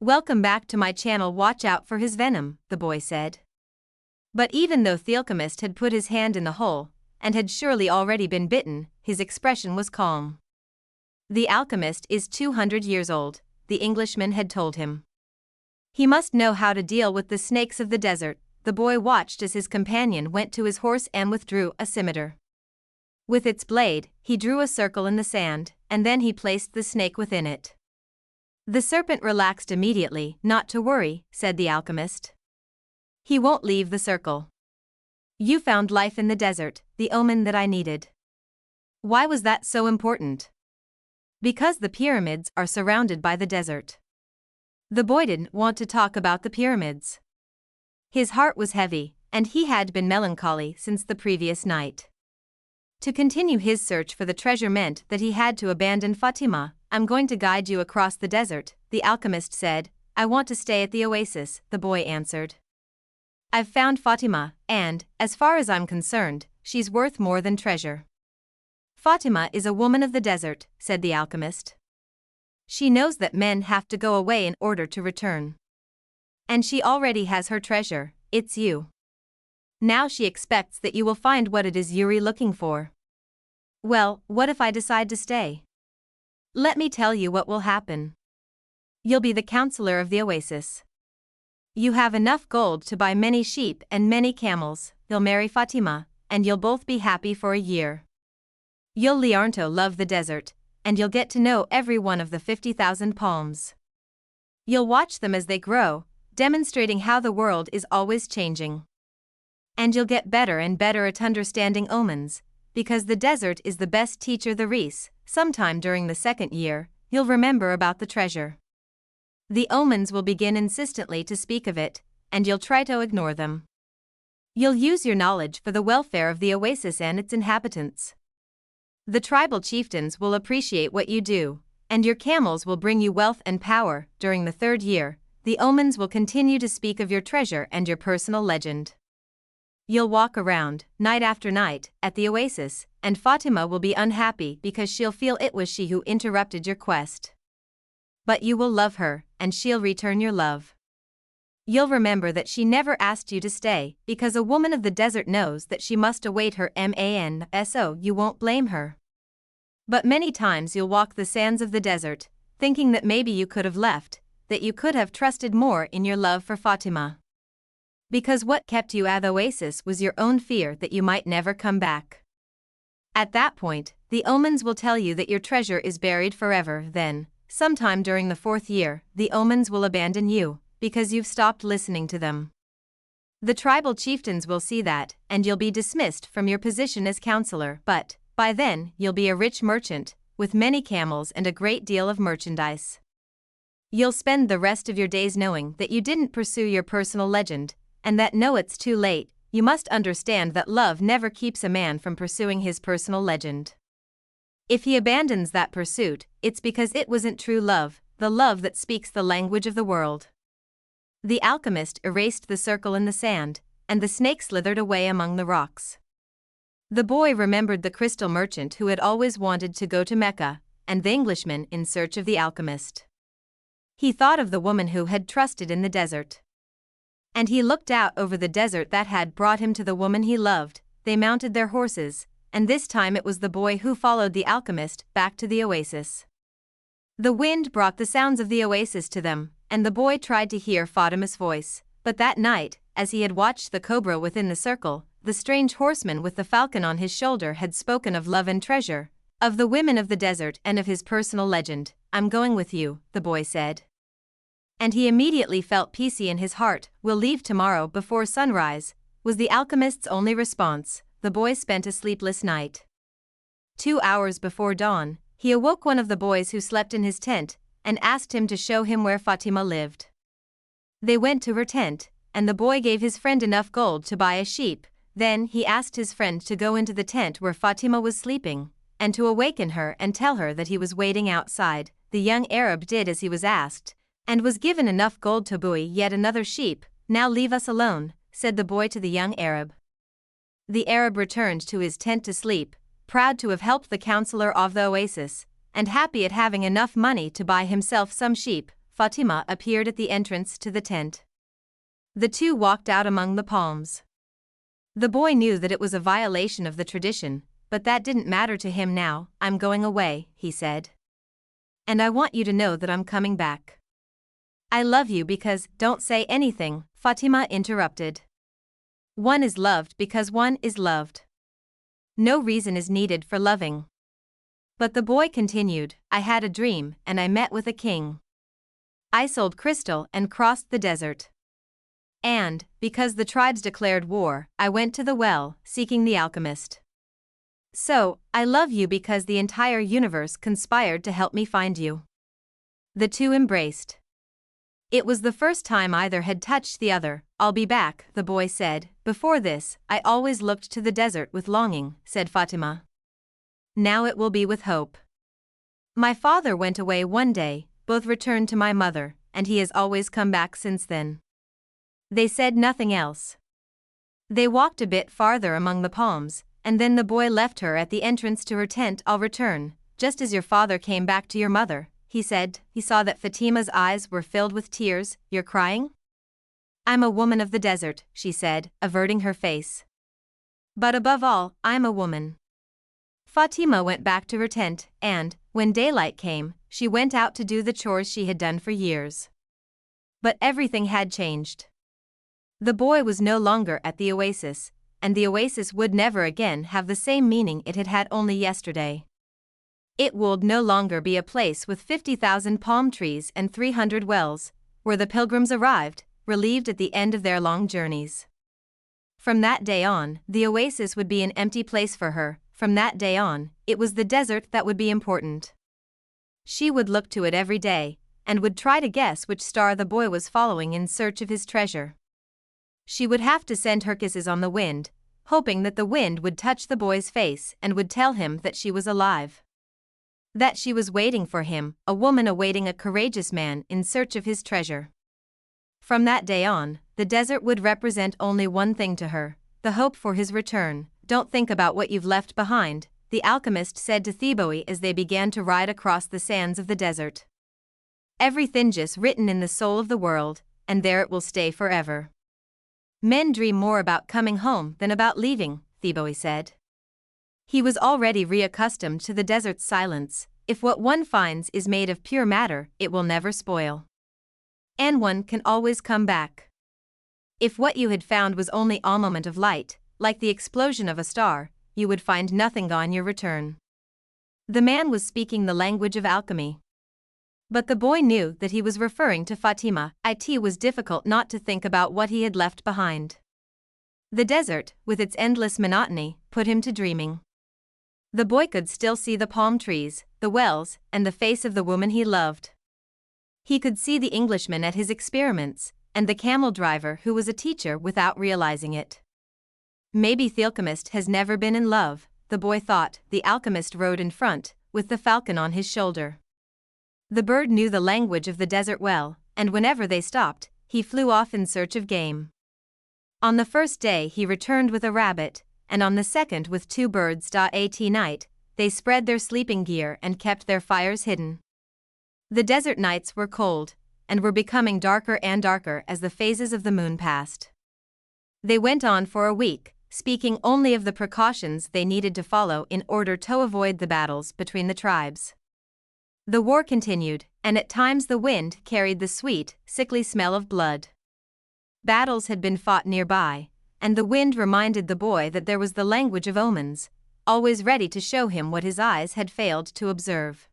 Welcome back to my channel. Watch out for his venom, the boy said. But even though the Alchemist had put his hand in the hole, and had surely already been bitten, his expression was calm. The Alchemist is 200 years old, the Englishman had told him. He must know how to deal with the snakes of the desert. The boy watched as his companion went to his horse and withdrew a scimitar. With its blade, he drew a circle in the sand, and then he placed the snake within it. The serpent relaxed immediately. Not to worry, said the Alchemist. He won't leave the circle. You found life in the desert, the omen that I needed. Why was that so important? Because the pyramids are surrounded by the desert. The boy didn't want to talk about the pyramids. His heart was heavy, and he had been melancholy since the previous night. To continue his search for the treasure meant that he had to abandon Fatima. I'm going to guide you across the desert, the Alchemist said. I want to stay at the oasis, the boy answered. I've found Fatima, and, as far as I'm concerned, she's worth more than treasure. Fatima is a woman of the desert, said the Alchemist. She knows that men have to go away in order to return. And she already has her treasure, it's you. Now she expects that you will find what it is you're looking for. Well, what if I decide to stay? Let me tell you what will happen. You'll be the counselor of the oasis. You have enough gold to buy many sheep and many camels. You'll marry Fatima, and you'll both be happy for a year. You'll learn to love the desert, and you'll get to know every one of the 50,000 palms. You'll watch them as they grow, demonstrating how the world is always changing. And you'll get better and better at understanding omens, because the desert is the best teacher. The Reese, sometime during the second year, you'll remember about the treasure. The omens will begin insistently to speak of it, and you'll try to ignore them. You'll use your knowledge for the welfare of the oasis and its inhabitants. The tribal chieftains will appreciate what you do, and your camels will bring you wealth and power. During the third year, the omens will continue to speak of your treasure and your personal legend. You'll walk around, night after night, at the oasis, and Fatima will be unhappy because she'll feel it was she who interrupted your quest. But you will love her, and she'll return your love. You'll remember that she never asked you to stay, because a woman of the desert knows that she must await her man, so you won't blame her. But many times you'll walk the sands of the desert, thinking that maybe you could have left, that you could have trusted more in your love for Fatima. Because what kept you at the oasis was your own fear that you might never come back. At that point, the omens will tell you that your treasure is buried forever. Then, sometime during the fourth year, the omens will abandon you, because you've stopped listening to them. The tribal chieftains will see that, and you'll be dismissed from your position as counselor. But, by then, you'll be a rich merchant, with many camels and a great deal of merchandise. You'll spend the rest of your days knowing that you didn't pursue your personal legend, and that no, it's too late. You must understand that love never keeps a man from pursuing his personal legend. If he abandons that pursuit, it's because it wasn't true love, the love that speaks the language of the world. The Alchemist erased the circle in the sand, and the snake slithered away among the rocks. The boy remembered the crystal merchant who had always wanted to go to Mecca, and the Englishman in search of the Alchemist. He thought of the woman who had trusted in the desert. And he looked out over the desert that had brought him to the woman he loved. They mounted their horses, and this time it was the boy who followed the Alchemist back to the oasis. The wind brought the sounds of the oasis to them, and the boy tried to hear Fatima's voice. But that night, as he had watched the cobra within the circle, the strange horseman with the falcon on his shoulder had spoken of love and treasure, of the women of the desert and of his personal legend. I'm going with you, the boy said. And he immediately felt peace in his heart. We'll leave tomorrow before sunrise, was the Alchemist's only response. The boy spent a sleepless night. 2 hours before dawn, he awoke one of the boys who slept in his tent, and asked him to show him where Fatima lived. They went to her tent, and the boy gave his friend enough gold to buy a sheep. Then he asked his friend to go into the tent where Fatima was sleeping, and to awaken her and tell her that he was waiting outside. The young Arab did as he was asked, and was given enough gold to buy yet another sheep. Now leave us alone, said the boy to the young Arab. The Arab returned to his tent to sleep, proud to have helped the counselor of the oasis, and happy at having enough money to buy himself some sheep. Fatima appeared at the entrance to the tent. The two walked out among the palms. The boy knew that it was a violation of the tradition, but that didn't matter to him now. "I'm going away," he said. "And I want you to know that I'm coming back." "I love you because—" "Don't say anything," Fatima interrupted. "One is loved because one is loved. No reason is needed for loving." But the boy continued, "I had a dream, and I met with a king. I sold crystal and crossed the desert. And, because the tribes declared war, I went to the well, seeking the alchemist. So, I love you because the entire universe conspired to help me find you." The two embraced. It was the first time either had touched the other. "I'll be back," the boy said. "Before this, I always looked to the desert with longing," said Fatima. "Now it will be with hope. My father went away one day, both returned to my mother, and he has always come back since then." They said nothing else. They walked a bit farther among the palms, and then the boy left her at the entrance to her tent. "I'll return, just as your father came back to your mother," he said. He saw that Fatima's eyes were filled with tears. "You're crying?" "I'm a woman of the desert," she said, averting her face. "But above all, I'm a woman." Fatima went back to her tent, and, when daylight came, she went out to do the chores she had done for years. But everything had changed. The boy was no longer at the oasis, and the oasis would never again have the same meaning it had had only yesterday. It would no longer be a place with 50,000 palm trees and 300 wells, where the pilgrims arrived, relieved at the end of their long journeys. From that day on, the oasis would be an empty place for her. From that day on, it was the desert that would be important. She would look to it every day, and would try to guess which star the boy was following in search of his treasure. She would have to send her kisses on the wind, hoping that the wind would touch the boy's face and would tell him that she was alive. That she was waiting for him, a woman awaiting a courageous man in search of his treasure. From that day on, the desert would represent only one thing to her, the hope for his return. "Don't think about what you've left behind," the alchemist said to Theboe as they began to ride across the sands of the desert. "Everything is written in the soul of the world, and there it will stay forever. Men dream more about coming home than about leaving," Theboe said. He was already reaccustomed to the desert's silence. "If what one finds is made of pure matter, it will never spoil. And one can always come back. If what you had found was only a moment of light, like the explosion of a star, you would find nothing on your return." The man was speaking the language of alchemy. But the boy knew that he was referring to Fatima. It was difficult not to think about what he had left behind. The desert, with its endless monotony, put him to dreaming. The boy could still see the palm trees, the wells, and the face of the woman he loved. He could see the Englishman at his experiments, and the camel driver who was a teacher without realizing it. Maybe the alchemist has never been in love, the boy thought. The alchemist rode in front, with the falcon on his shoulder. The bird knew the language of the desert well, and whenever they stopped, he flew off in search of game. On the first day he returned with a rabbit, and on the second with 2 birds. At night, they spread their sleeping gear and kept their fires hidden. The desert nights were cold, and were becoming darker and darker as the phases of the moon passed. They went on for a week, speaking only of the precautions they needed to follow in order to avoid the battles between the tribes. The war continued, and at times the wind carried the sweet, sickly smell of blood. Battles had been fought nearby, and the wind reminded the boy that there was the language of omens, always ready to show him what his eyes had failed to observe.